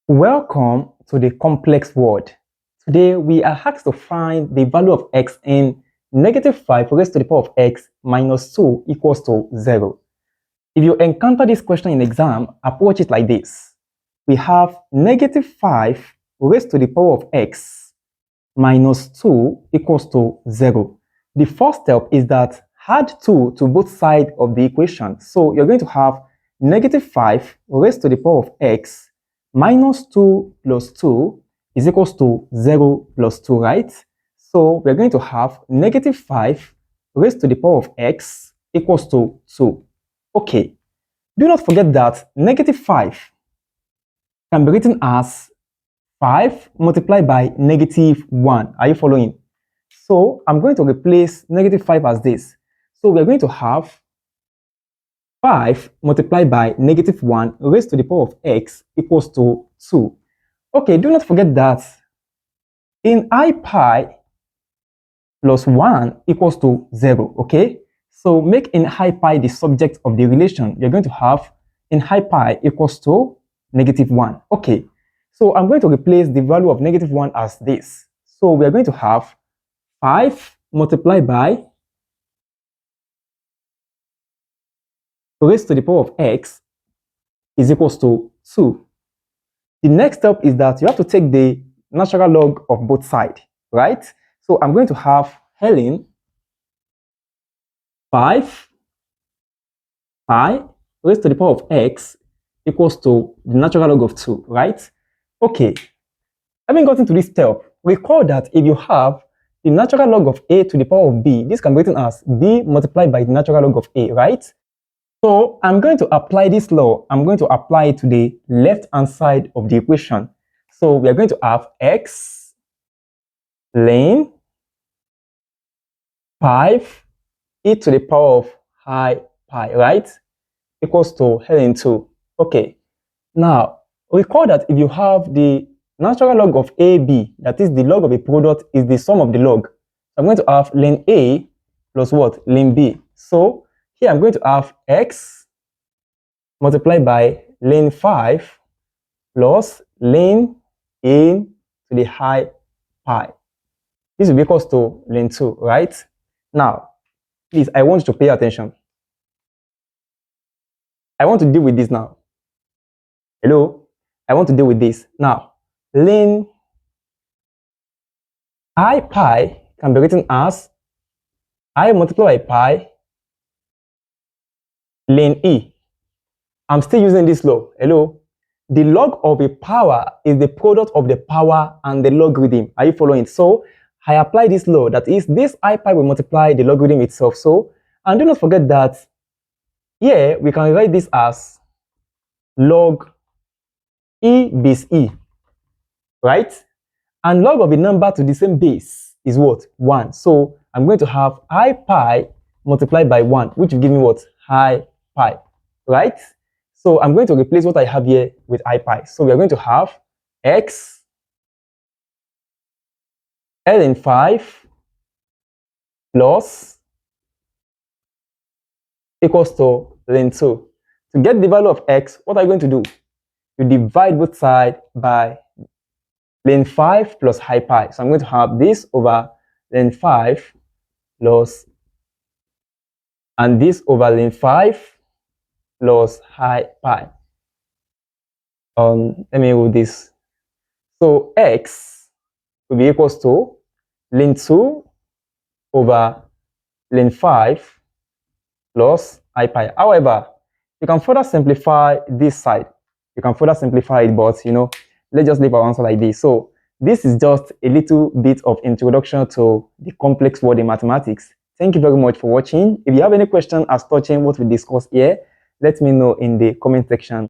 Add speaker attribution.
Speaker 1: Welcome to the complex world. Today we are asked to find the value of x in -5 raised to the power of x minus 2 equals to 0. If you encounter this question in exam, approach it like this. We have -5 raised to the power of x minus 2 equals to 0. The first step is that add 2 to both sides of the equation. So you're going to have -5 raised to the power of x minus 2 plus 2 is equals to 0 plus 2, right? So we're going to have -5 raised to the power of x equals to 2. Okay, do not forget that -5 can be written as 5 multiplied by -1. Are you following? So I'm going to replace -5 as this. So we're going to have 5 multiplied by -1 raised to the power of x equals to 2. Okay, do not forget that in I pi plus 1 equals to 0, okay? So make in I pi the subject of the relation. You're going to have in I pi equals to -1. Okay, so I'm going to replace the value of -1 as this. So we are going to have 5 multiplied by raised to the power of x is equals to 2. The next step is that you have to take the natural log of both sides, right? So I'm going to have ln 5 pi raised to the power of x equals to the natural log of 2, right? Okay, having gotten to this step, recall that if you have the natural log of a to the power of b, this can be written as b multiplied by the natural log of a, right? So I'm going to apply this law. I'm going to apply it to the left-hand side of the equation. So we are going to have x ln 5 e to the power of I pi, right? Equals to ln 2. Okay. Now, recall that if you have the natural log of AB, that is the log of a product is the sum of the log. I'm going to have ln A plus what? Ln B. So here I'm going to have x multiplied by ln 5 plus ln A to the I pi. This will be equals to ln 2, right? Now, please, I want you to pay attention. I want to deal with this now. Hello? I want to deal with this. Now, ln I pi can be written as I multiplied by pi ln E. I'm still using this law. Hello? The log of a power is the product of the power and the logarithm. Are you following? So I apply this law, that is, this I pi will multiply the logarithm itself. So, and do not forget that here we can write this as log E base E, right? And log of a number to the same base is what? 1. So I'm going to have I pi multiplied by 1, which will give me what? I pi, right? So I'm going to replace what I have here with I pi. So we are going to have x ln 5 plus equals to ln 2. To get the value of x, what are you going to do? You divide both sides by ln 5 plus I pi. So I'm going to have this over ln 5 plus, and this over ln 5 plus I pi. Let me do this. So x will be equals to ln 2 over ln 5 plus I pi. However, you can further simplify this side. You can further simplify it, but let's just leave our answer like this. So this is just a little bit of introduction to the complex world in mathematics. Thank you very much for watching. If you have any question as touching what we discussed here, let me know in the comment section.